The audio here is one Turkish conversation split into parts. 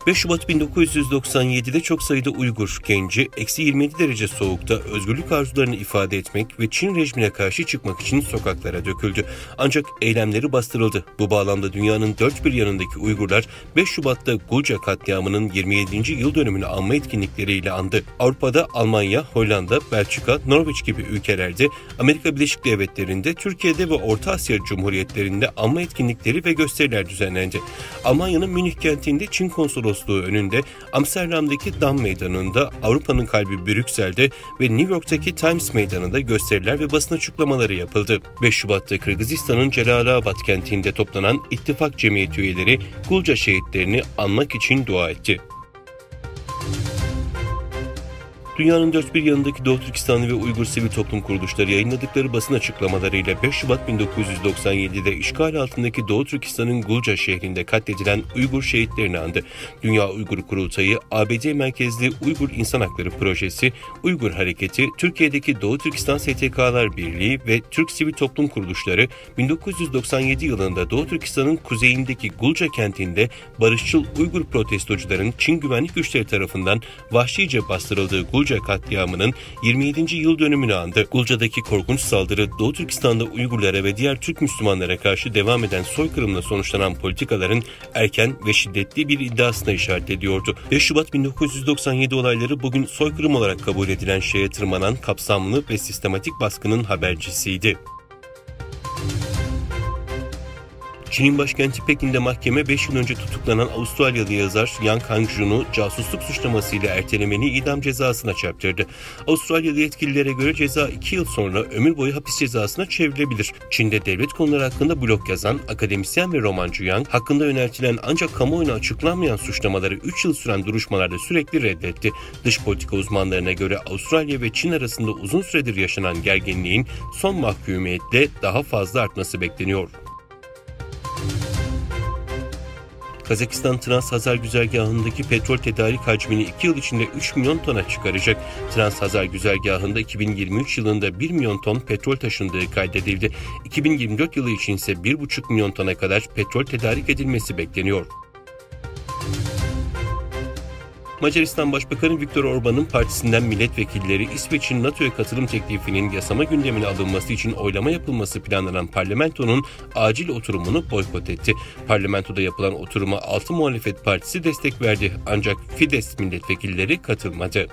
5 Şubat 1997'de çok sayıda Uygur genci -27 derece soğukta özgürlük arzularını ifade etmek ve Çin rejimine karşı çıkmak için sokaklara döküldü. Ancak eylemleri bastırıldı. Bu bağlamda dünyanın dört bir yanındaki Uygurlar 5 Şubat'ta Gulca katliamının 27. yıl dönümünü anma etkinlikleriyle andı. Avrupa'da Almanya, Hollanda, Belçika, Norveç gibi ülkelerde, Amerika Birleşik Devletleri'nde, Türkiye'de ve Orta Asya Cumhuriyetlerinde anma etkinlikleri ve gösteriler düzenlendi. Almanya'nın Münih kentinde Çin konsolosluğu önünde, Amsterdam'daki Dam Meydanı'nda, Avrupa'nın kalbi Brüksel'de ve New York'taki Times Meydanı'nda gösteriler ve basın açıklamaları yapıldı. 5 Şubat'ta Kırgızistan'ın Celalabad kentinde toplanan İttifak Cemiyeti üyeleri Gulca şehitlerini anmak için dua etti. Dünyanın dört bir yanındaki Doğu Türkistanlı ve Uygur sivil toplum kuruluşları yayınladıkları basın açıklamalarıyla 5 Şubat 1997'de işgal altındaki Doğu Türkistan'ın Gulca şehrinde katledilen Uygur şehitlerini andı. Dünya Uygur Kurultayı, ABD merkezli Uygur İnsan Hakları Projesi, Uygur Hareketi, Türkiye'deki Doğu Türkistan STK'lar Birliği ve Türk Sivil Toplum Kuruluşları 1997 yılında Doğu Türkistan'ın kuzeyindeki Gulca kentinde barışçıl Uygur protestocuların Çin güvenlik güçleri tarafından vahşice bastırıldığı Gulca katliamının 27. yıl dönümünü andı. Gulca'daki korkunç saldırı Doğu Türkistan'da Uygurlara ve diğer Türk Müslümanlara karşı devam eden soykırımla sonuçlanan politikaların erken ve şiddetli bir iddiasına işaret ediyordu. 5 Şubat 1997 olayları bugün soykırım olarak kabul edilen şeye tırmanan kapsamlı ve sistematik baskının habercisiydi. Çin'in başkenti Pekin'de mahkeme 5 yıl önce tutuklanan Avustralyalı yazar Yang Hangjun'u casusluk suçlamasıyla ertelemeli idam cezasına çarptırdı. Avustralyalı yetkililere göre ceza 2 yıl sonra ömür boyu hapis cezasına çevrilebilir. Çin'de devlet konuları hakkında blog yazan akademisyen ve romancı Yang, hakkında yöneltilen ancak kamuoyuna açıklanmayan suçlamaları 3 yıl süren duruşmalarda sürekli reddetti. Dış politika uzmanlarına göre Avustralya ve Çin arasında uzun süredir yaşanan gerginliğin son mahkumiyetle daha fazla artması bekleniyor. Kazakistan Trans-Hazar güzergahındaki petrol tedarik hacmini 2 yıl içinde 3 milyon tona çıkaracak. Trans-Hazar güzergahında 2023 yılında 1 milyon ton petrol taşındığı kaydedildi. 2024 yılı için ise 1,5 milyon tona kadar petrol tedarik edilmesi bekleniyor. Macaristan Başbakanı Viktor Orban'ın partisinden milletvekilleri İsveç'in NATO'ya katılım teklifinin yasama gündemine alınması için oylama yapılması planlanan parlamentonun acil oturumunu boykot etti. Parlamentoda yapılan oturuma 6 muhalefet partisi destek verdi ancak Fidesz milletvekilleri katılmadı.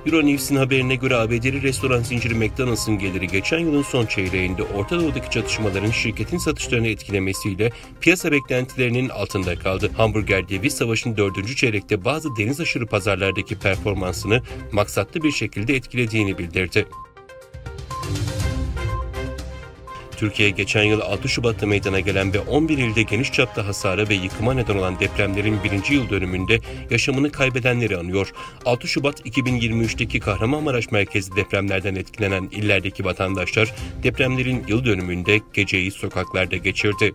Euronews'in haberine göre ABD'li restoran zinciri McDonald's'ın geliri geçen yılın son çeyreğinde Orta Doğu'daki çatışmaların şirketin satışlarını etkilemesiyle piyasa beklentilerinin altında kaldı. Hamburger devi savaşın 4. çeyrekte bazı deniz aşırı pazarlardaki performansını maksatlı bir şekilde etkilediğini bildirdi. Türkiye geçen yıl 6 Şubat'ta meydana gelen ve 11 ilde geniş çapta hasara ve yıkıma neden olan depremlerin 1. yıl dönümünde yaşamını kaybedenleri anıyor. 6 Şubat 2023'teki Kahramanmaraş merkezli depremlerden etkilenen illerdeki vatandaşlar depremlerin yıl dönümünde geceyi sokaklarda geçirdi.